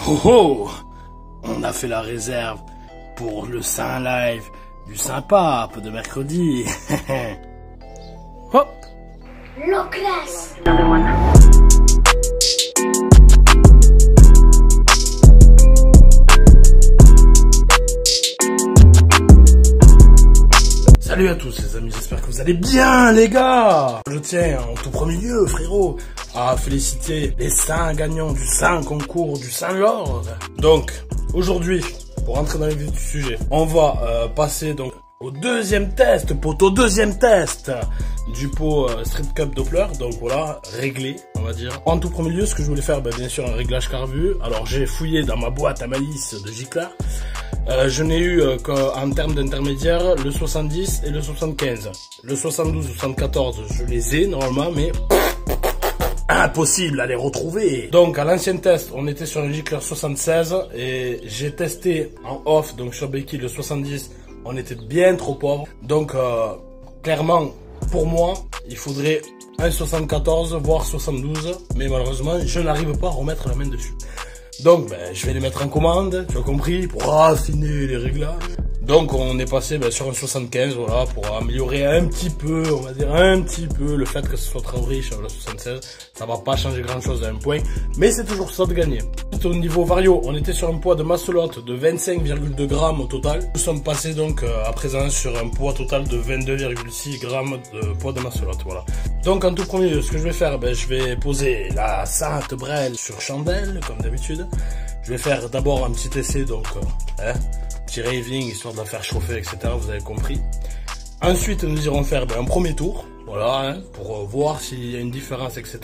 Oh oh! On a fait la réserve pour le Saint Live du Saint-Pape de mercredi. Hop! Low class! Salut à tous les amis, j'espère que vous allez bien les gars. Je tiens en tout premier lieu, frérot, à féliciter les 5 gagnants du Saint concours du Saint-Lord. Donc, aujourd'hui, pour entrer dans les vif du sujet, on va passer donc au deuxième test, au deuxième test du pot Street Cup Doppler. Donc voilà, réglé, on va dire. En tout premier lieu, ce que je voulais faire, bien sûr, un réglage carbu. Alors j'ai fouillé dans ma boîte à malice de Giclard. Je n'ai eu qu'en termes d'intermédiaire le 70 et le 75. Le 72 ou 74, je les ai normalement, mais impossible à les retrouver. Donc à l'ancien test, on était sur un Giclard 76 et j'ai testé en off, donc sur Becky le 70, on était bien trop pauvre. Donc clairement, pour moi, il faudrait un 74, voire 72, mais malheureusement, je n'arrive pas à remettre la main dessus. Donc, je vais les mettre en commande, tu as compris, pour affiner les réglages. Donc, on est passé sur un 75, voilà, pour améliorer un petit peu, on va dire un petit peu, le fait que ce soit très riche, le 76, ça va pas changer grand chose à un point, mais c'est toujours ça de gagner. Au niveau vario, on était sur un poids de masselotte de 25,2 grammes au total. Nous sommes passés donc à présent sur un poids total de 22,6 grammes de poids de masselotte, voilà. Donc, en tout premier lieu, ce que je vais faire, je vais poser la Sainte Brelle sur chandelle, comme d'habitude. Je vais faire d'abord un petit essai, donc, petit raving, histoire de la faire chauffer, etc. Vous avez compris. Ensuite, nous irons faire un premier tour, voilà, pour voir s'il y a une différence, etc.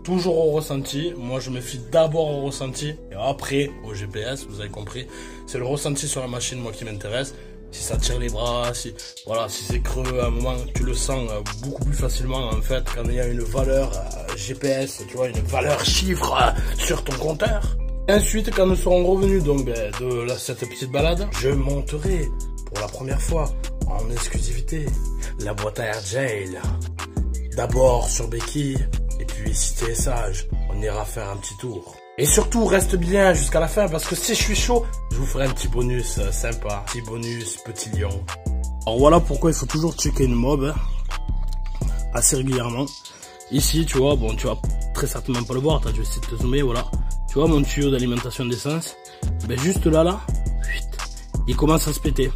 Toujours au ressenti. Moi, je me fie d'abord au ressenti et après au GPS. Vous avez compris. C'est le ressenti sur la machine, moi, qui m'intéresse. Si ça tire les bras, si c'est creux, à un moment, tu le sens beaucoup plus facilement, en fait, quand il y a une valeur GPS, tu vois, une valeur chiffre sur ton compteur. Ensuite, quand nous serons revenus donc de cette petite balade, je monterai pour la première fois en exclusivité la boîte à air Jail. D'abord sur Becky, et puis si tu es sage, on ira faire un petit tour. Et surtout, reste bien jusqu'à la fin, parce que si je suis chaud, je vous ferai un petit bonus sympa. Petit bonus, petit lion. Alors voilà pourquoi il faut toujours checker une mob, assez régulièrement. Ici, tu vois, bon, tu vas très certainement pas le voir, tu as dû essayer de te zoomer, voilà. Tu vois mon tuyau d'alimentation d'essence, juste là, il commence à se péter.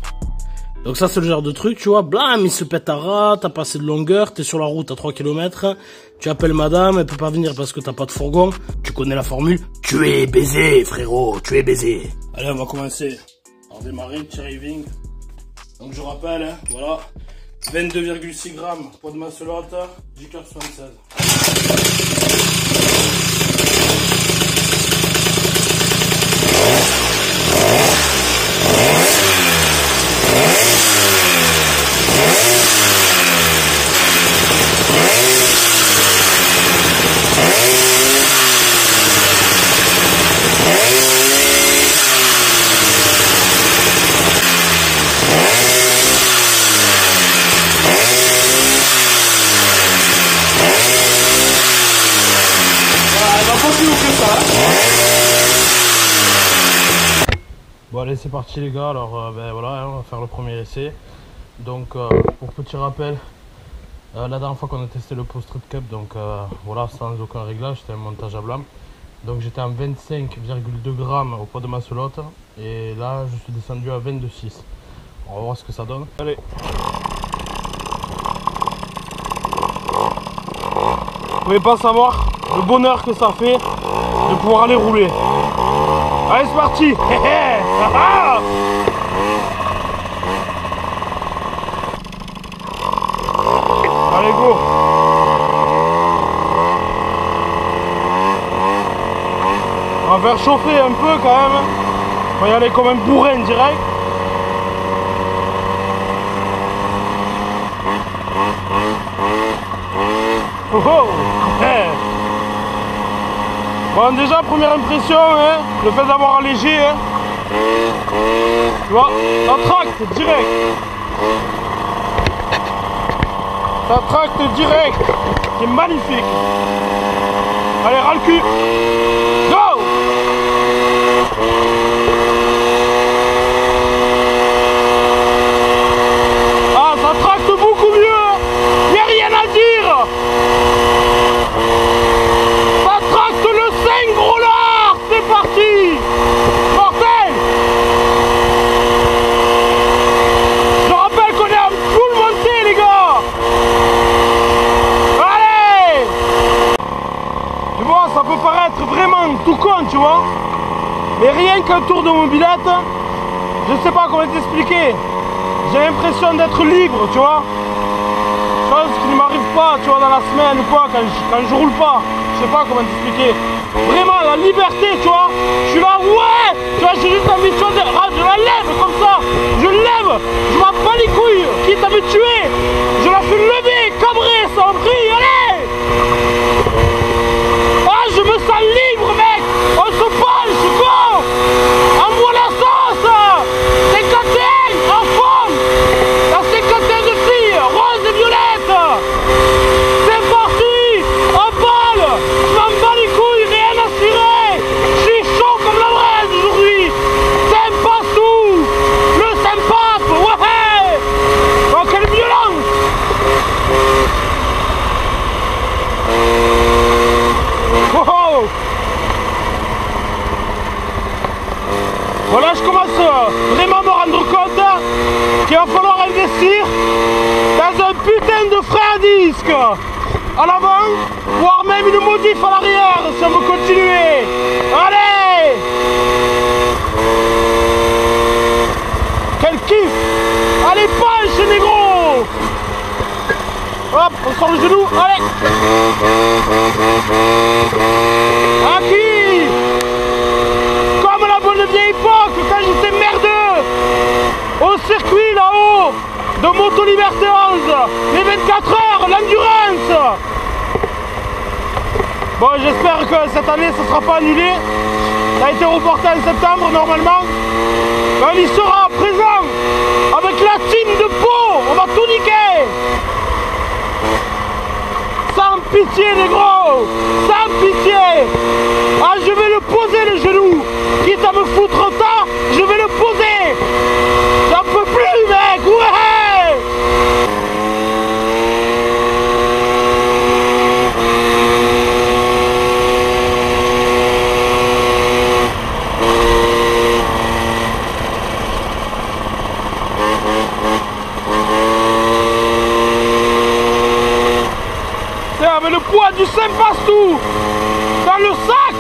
Donc ça c'est le genre de truc, tu vois, blam, il se pète à ras, t'as pas assez de longueur, t'es sur la route à 3 km, tu appelles madame, elle peut pas venir parce que t'as pas de fourgon, tu connais la formule, tu es baisé frérot, tu es baisé. Allez, on va commencer par démarrer, petit raving. Donc je rappelle, voilà, 22,6 grammes, poids de masselotte, Giclard 76. Bon allez, c'est parti les gars. Alors voilà, on va faire le premier essai. Donc pour petit rappel, la dernière fois qu'on a testé le pot Street Cup, donc voilà, sans aucun réglage, c'était un montage à blanc. Donc j'étais en 25,2 grammes au poids de masselotte et là je suis descendu à 22,6. On va voir ce que ça donne. Allez. Vous pouvez pas savoir le bonheur que ça fait de pouvoir aller rouler. Allez, c'est parti. Allez, go. On va faire chauffer un peu quand même. On va y aller comme un bourrin direct. Oh oh. Bon, déjà, première impression, le fait d'avoir allégé, tu vois, ça tracte direct. Ça tracte direct. C'est magnifique. Allez, ras le cul. Go! Mais rien qu'un tour de mobilette, je sais pas comment t'expliquer. J'ai l'impression d'être libre, tu vois. Chose qui ne m'arrive pas, tu vois, dans la semaine ou quoi, quand je roule pas. Je sais pas comment t'expliquer. Vraiment, la liberté, tu vois. Je suis là, ouais. Tu vois, j'ai juste envie de choisir. Ah, je la lève comme ça. Je lève. Je m'en bats les couilles. Quitte à me tuer. Je la fais lever, cabrer, sans prix. Allez. Ah, je me sens libre, mec. On se penche, go. Envoie la sauce. 51 en fond. La 51 de filles, rose et violette. C'est parti. En balle. Je m'en bats les couilles, rien à cirer. Je suis chaud comme la braise aujourd'hui. Sympa tout. Le sympape, ouais. Oh, quelle violence. Oh, oh. Voilà, je commence vraiment à me rendre compte qu'il va falloir investir dans un putain de frein à disque à l'avant, voire même une modif à l'arrière si on veut continuer. Allez! Quel kiff! Allez, punch, négro! Hop, on sort le genou, allez! Acquis! Comme la bonne vieille époque, quand j'étais merdeux! Au circuit là-haut! De Moto Liberté 11! Les 24 heures, l'endurance! Bon, j'espère que cette année, ça ne sera pas annulé. Ça a été reporté en septembre, normalement. On y sera présent avec la team de Pau. On va tout niquer. Sans pitié, les gros. Sans pitié. Ah, je vais le poser, le genou. Quitte à me foutre ça, je vais le poser. J'en peux plus, mec. Ouais. Avec le poids du Saint-Pastou dans le sac,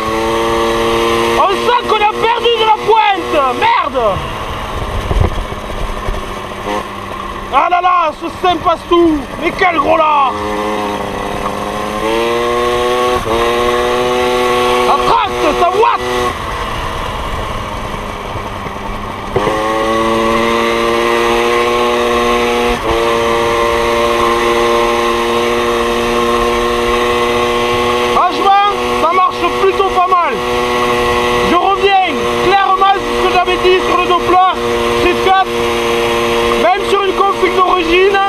on sent qu'on a perdu de la pointe. Merde. Ah là là, ce Saint-Pastou, mais quel gros lard. Attracte ta boîte. Plutôt pas mal. Je reviens clairement sur ce que j'avais dit sur le Doppler Street 4. Même sur une config d'origine,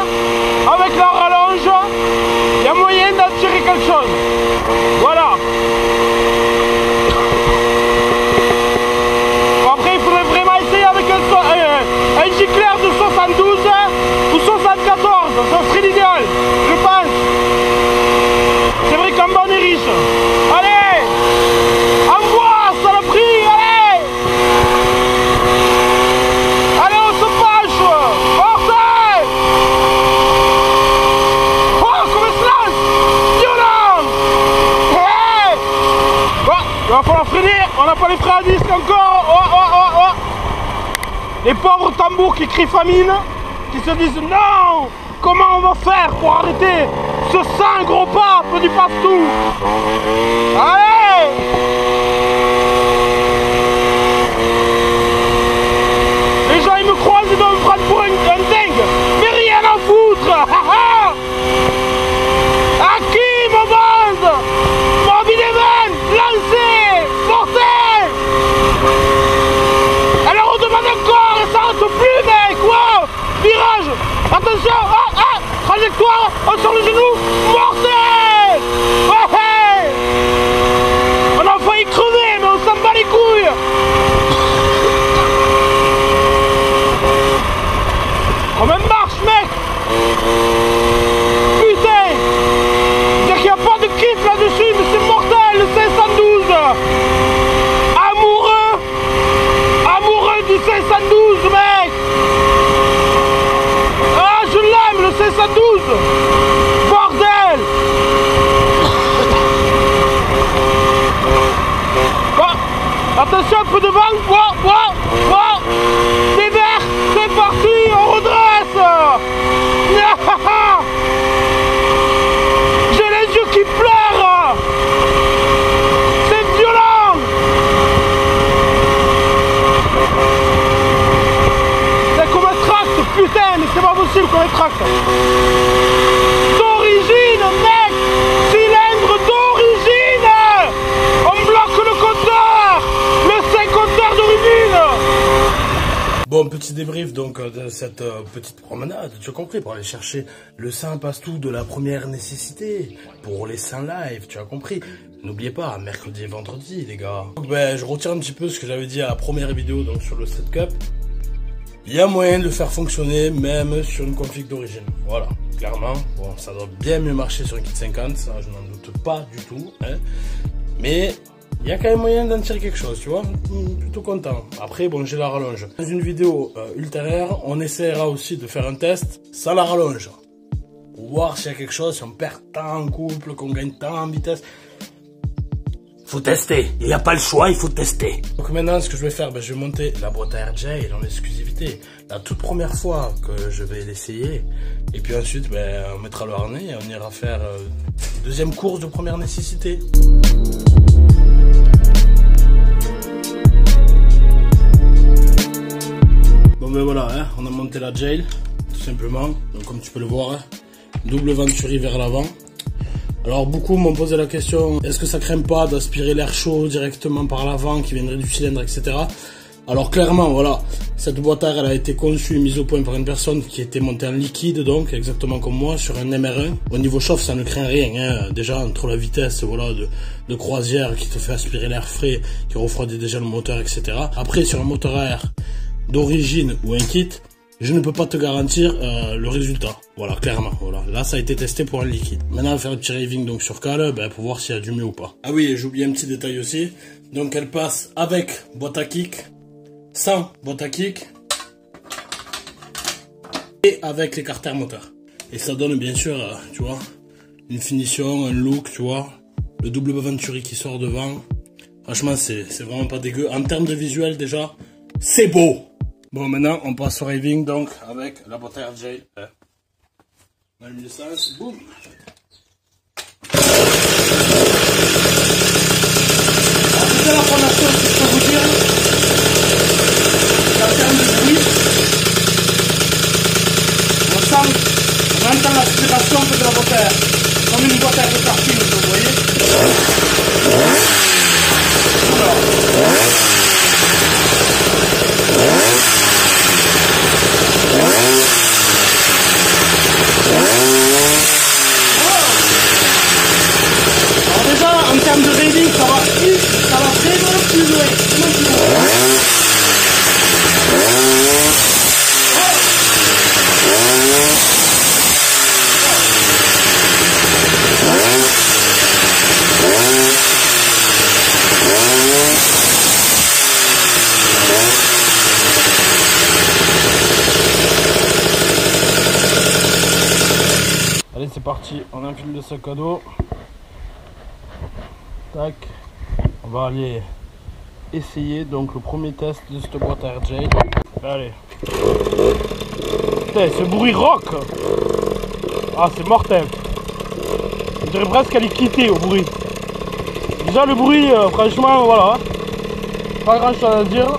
avec la rallonge, il y a moyen d'en tirer quelque chose. Voilà. Après, il faudrait vraiment essayer avec un gicleur de 72 ou 74. Ça serait l'idéal, je pense. C'est vrai qu'en bas on est riche. Allez! Envoie, saloperie, allez! Allez, on se penche! Portez! Oh, comme il se lance! Violent! Hey! Ouais, il va falloir freiner, on n'a pas les freins à disque encore! Oh, oh, oh, oh. Les pauvres tambours qui crient famine, qui se disent non! Comment on va faire pour arrêter ce sang gros pape du Pastou? Allez! Les gens ils me croisent, ils vont me prendre pour un dingue. Mais rien à foutre. À qui ma bande? Morbid Event, lancez, portez. Elle redemande encore, elle s'arrête plus, mec. Wow, virage. Attention, trajectoire, on sort le genou, mortel. Ouais. On a failli crever, mais on s'en bat les couilles. Comme une marche, mec. Putain. C'est-à-dire qu'il n'y a pas de kiff là-dessus, mais c'est mortel, le 512. Amoureux du 512, mec. Ah, je l'aime, le 512. Bordel. chercher un peu de vent. Wow, wow, wow. C'est vert, c'est parti, on redresse. J'ai les yeux qui pleurent. C'est violent. C'est comme un tracte, putain, mais c'est pas possible comme un tracte. D'origine, mec. Cylindre d'origine. On bloque le compteur. Le 5 compteur d'origine. Bon, petit débrief donc de cette petite promenade, tu as compris, pour aller chercher le Saint Pastou de la première nécessité, pour les Saints Live, tu as compris. N'oubliez pas, mercredi et vendredi, les gars. Donc, ben, je retire un petit peu ce que j'avais dit à la première vidéo donc sur le Street Cup. Il y a moyen de le faire fonctionner même sur une config d'origine. Voilà, clairement. Bon, ça doit bien mieux marcher sur un kit 50, ça je n'en doute pas du tout. Hein. Mais il y a quand même moyen d'en tirer quelque chose, tu vois. Plutôt content. Après, bon, j'ai la rallonge. Dans une vidéo ultérieure, on essaiera aussi de faire un test sans la rallonge. Pour voir s'il y a quelque chose, si on perd tant en couple, qu'on gagne tant en vitesse. Faut tester, il n'y a pas le choix, il faut tester. Donc maintenant, ce que je vais faire, ben, je vais monter la boîte à air Jail en exclusivité. La toute première fois que je vais l'essayer. Et puis ensuite, ben, on mettra le harnais et on ira faire deuxième course de première nécessité. Bon ben voilà, hein, on a monté la Jail, tout simplement. Donc comme tu peux le voir, hein, double venturi vers l'avant. Alors beaucoup m'ont posé la question, est-ce que ça craint pas d'aspirer l'air chaud directement par l'avant qui viendrait du cylindre, etc. Alors clairement, voilà, cette boîte à air elle a été conçue et mise au point par une personne qui était montée en liquide, donc exactement comme moi, sur un MR1. Au niveau chauffe, ça ne craint rien, hein. Déjà entre la vitesse voilà, de croisière qui te fait aspirer l'air frais, qui refroidit déjà le moteur, etc. Après sur un moteur à air d'origine ou un kit, je ne peux pas te garantir le résultat. Voilà, clairement. Voilà. Là, ça a été testé pour un liquide. Maintenant, on va faire un petit raving donc, sur cale ben, pour voir s'il y a du mieux ou pas. Ah oui, j'ai oublié un petit détail aussi. Donc, elle passe avec boîte à kick, sans boîte à kick et avec l'écarter moteur. Et ça donne bien sûr, tu vois, une finition, un look, tu vois. Le double venturi qui sort devant. Franchement, c'est vraiment pas dégueu. En termes de visuel, déjà, c'est beau. Bon, maintenant, on passe au raving, donc, avec la boîte à air Jail. On a mis l'essence, boum. Alors, c'était la première chose que je peux vous dire. En termes de bruit, on entend l'aspiration de la boîte à air. Comme une boîte à air de karting, vous voyez. Voilà. Alors déjà, en termes de raving, ça va vraiment plus loin. Allez, c'est parti, on enfile le sac à dos. Tac, on va aller essayer donc le premier test de cette boîte à air Jail. Allez. Putain, ce bruit rock. Ah, c'est mortel. On dirait presque qu'elle est quittée au bruit. Déjà le bruit, franchement, voilà. Pas grand chose à dire.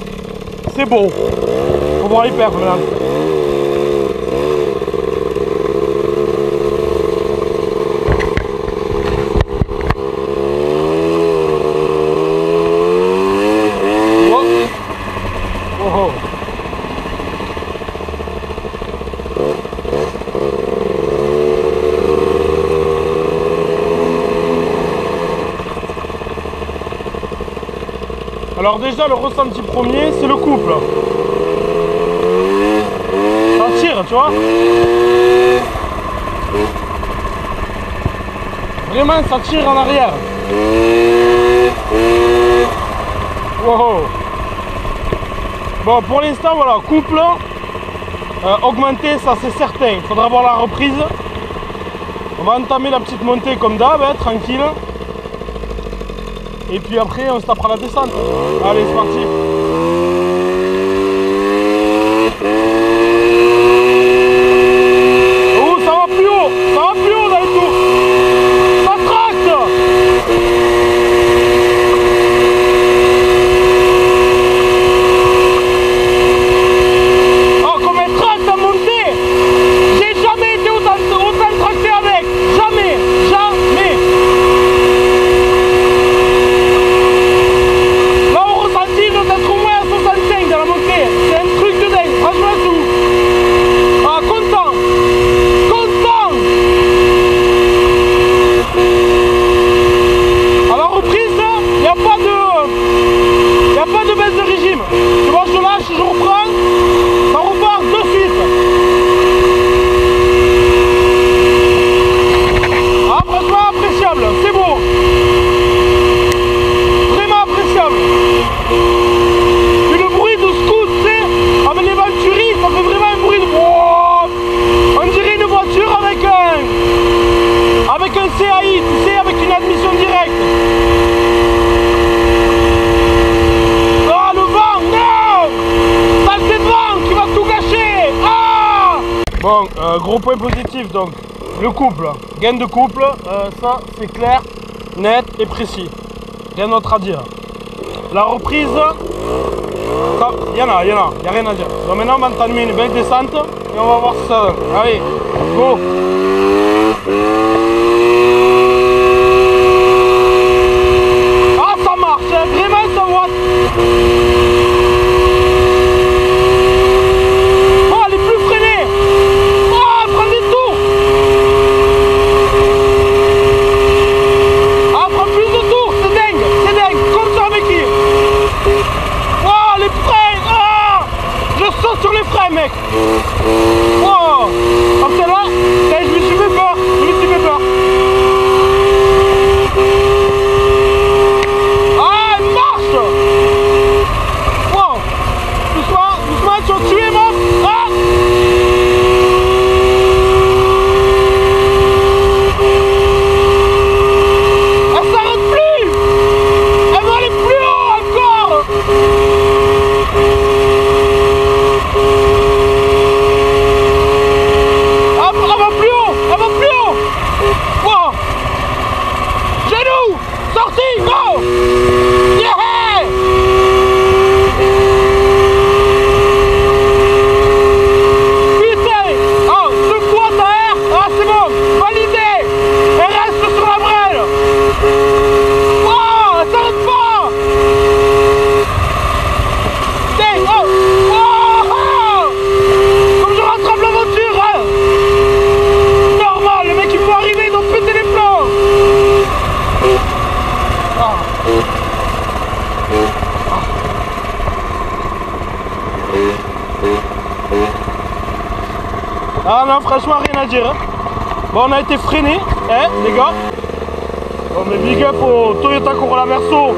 C'est beau. Faut voir les perfs maintenant. Alors déjà le ressenti premier c'est le couple. Ça tire, tu vois. Vraiment ça tire en arrière. Wow. Bon pour l'instant voilà, couple augmenté ça c'est certain. Il faudra voir la reprise. On va entamer la petite montée comme d'hab, hein, tranquille. et puis après on se tapera la descente. Allez, c'est parti. Oh, ça va plus haut dans les tours. Ça tracte. Oh, comme elle tracte à monter. J'ai jamais été autant tracté avec. Jamais. Là, on ressentit peut-être au moins 65 dans la montée. C'est un truc de dingue. Franchement, c'est ouf. Ah, content. À la reprise, il n'y a pas de baisse de régime. Tu vois, je lâche, je reprends, ça repart de suite. Ah, franchement appréciable, c'est beau. Vraiment appréciable. Et le bruit de scoot, tu sais, avec les Venturi, ça fait vraiment un bruit de... Oh, on dirait une voiture avec un CAI, tu sais, avec une admission directe. Ah, le vent, non! Saleté de vent qui va tout gâcher. Ah! Bon, gros point positif donc, le couple, gain de couple, ça c'est clair, net et précis. Rien d'autre à dire. La reprise, il y a rien à dire. Donc maintenant on va entamer une belle descente et on va voir si ça donne. Allez, go! Ah, ça marche, hein, vraiment ça voit. Oh, elle est plus freinée. Oh, elle prend des tours. Ah, elle prend plus de tours, c'est dingue, comme ça avec qui. Oh, les freins. Ah, je saute sur les freins, mec. Oh, comme celle-là, je me suis fait peur. Ah, elle marche. Wow, doucement, tu vas tuer, moi. Ah. Elle s'arrête plus. Elle va aller plus haut encore. Elle va plus haut. Wow. Genou, sorti, go. Yeah. Putain. Oh, 2 fois à air. Ah, c'est bon, validé. Elle reste sur la brêle. Oh, elle s'arrête pas. Putain, oh. Oh. Comme je rattrape la voiture, hein. Normal, le mec il peut arriver, donc péter les plombs. Ah non, franchement rien à dire, hein. Bon, on a été freiné, hein, les gars. Bon, mais big up au Toyota Corolla Verso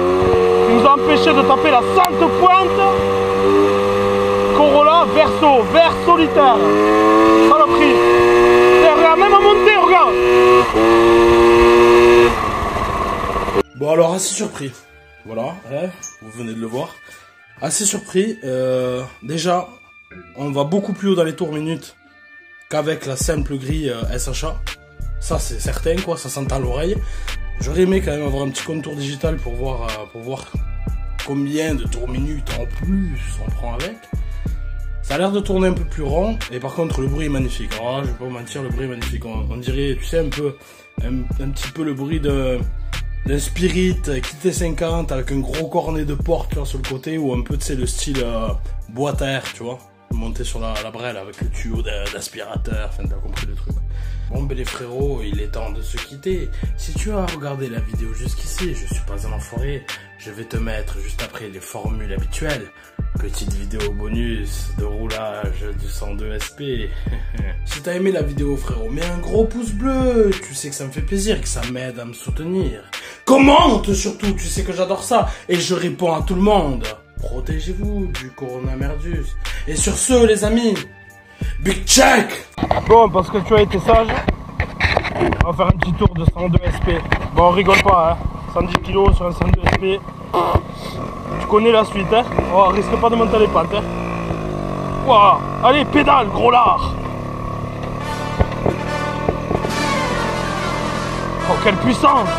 qui nous a empêché de taper la salte pointe. Corolla Verso, vert solitaire. Saloperie. Regarde, même à monter, regarde. Bon alors assez surpris, voilà, hein, vous venez de le voir. Assez surpris, déjà on va beaucoup plus haut dans les tours minutes qu'avec la simple grille SHA. Ça c'est certain quoi, ça s'entend à l'oreille. J'aurais aimé quand même avoir un petit contour digital pour voir combien de tours minutes en plus on prend avec. Ça a l'air de tourner un peu plus rond et par contre le bruit est magnifique. Alors là, je vais pas vous mentir, le bruit est magnifique. On dirait, tu sais, un petit peu le bruit d'un Spirit XT50 avec un gros cornet de porte là sur le côté ou un peu, tu sais, le style boîte à air, tu vois. Monté sur la brêle avec le tuyau d'aspirateur, enfin t'as compris le truc. Bon ben les frérots, il est temps de se quitter. Si tu as regardé la vidéo jusqu'ici, je suis pas un enfoiré, je vais te mettre juste après les formules habituelles. Petite vidéo bonus de roulage du 102 SP. Si t'as aimé la vidéo frérot, mets un gros pouce bleu, tu sais que ça me fait plaisir, que ça m'aide à me soutenir. Commente surtout, tu sais que j'adore ça, et je réponds à tout le monde. Protégez-vous du coronavirus. Et sur ce les amis, big check. Bon, parce que tu as été sage, on va faire un petit tour de 102 SP. Bon, on rigole pas, hein. 110 kg sur un 102 SP. Tu connais la suite, hein. Oh, risque pas de monter les pentes, hein. Wow. Allez, pédale, gros lard. Oh, quelle puissance.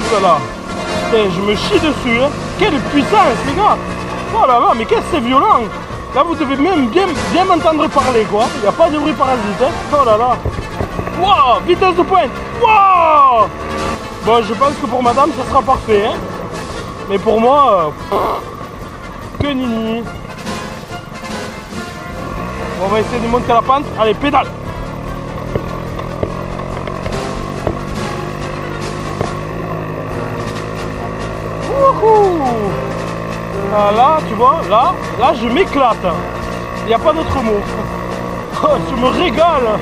Oh là là. Putain, je me chie dessus, hein. Quelle puissance, les gars. Oh là là, mais qu'est-ce que c'est violent. Là, vous devez même bien m'entendre parler, quoi. Il n'y a pas de bruit parasite, hein. Oh là là. Wow, vitesse de pointe. Wow. Bon, je pense que pour madame, ça sera parfait, hein. Mais pour moi, que nini. Bon, on va essayer de monter la pente. Allez, pédale. Wouhou. Là, tu vois, là, je m'éclate. Il n'y a pas d'autre mot. Je me régale.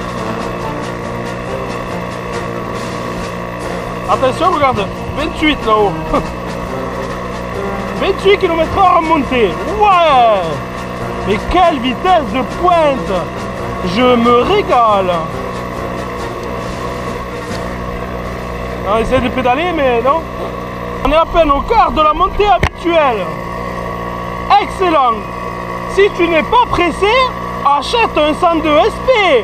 Attention, regarde, 28 là-haut. 28 km/h à monter. Ouais. Mais quelle vitesse de pointe. Je me régale. On essaie de pédaler, mais non. On est à peine au quart de la montée habituelle. Excellent. Si tu n'es pas pressé, achète un 102 SP.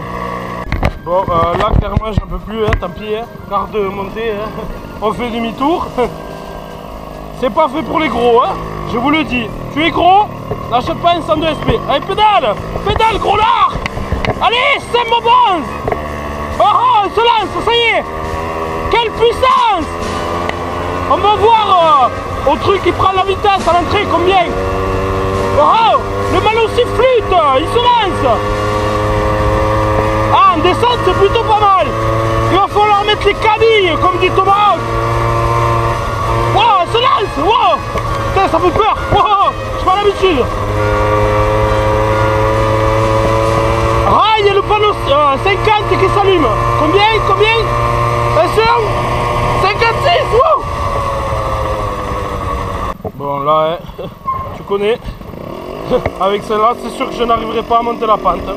Bon, là, clairement, j'en peux plus, hein, tant pis, hein. Quart de montée, hein. On fait demi-tour. C'est pas fait pour les gros, hein. Je vous le dis. Tu es gros, n'achète pas un 102 SP. Allez, pédale. Pédale, gros lard. Allez, c'est mon bon. Oh, oh, il se lance, ça y est. Quelle puissance. On va voir au truc qui prend la vitesse à l'entrée, combien. Oh, le mal aussi flûte, il se lance. Ah, en descente, c'est plutôt pas mal. Il va falloir mettre les cabilles, comme dit Thomas. Wow, elle se lance. Wow. Putain, ça fait peur. Wow, j'ai pas l'habitude. Ah, il y a le panneau 50 qui s'allume. Combien? Attention. 56. Wow. Bon, là, hein, tu connais. Avec celle-là, c'est sûr que je n'arriverai pas à monter la pente.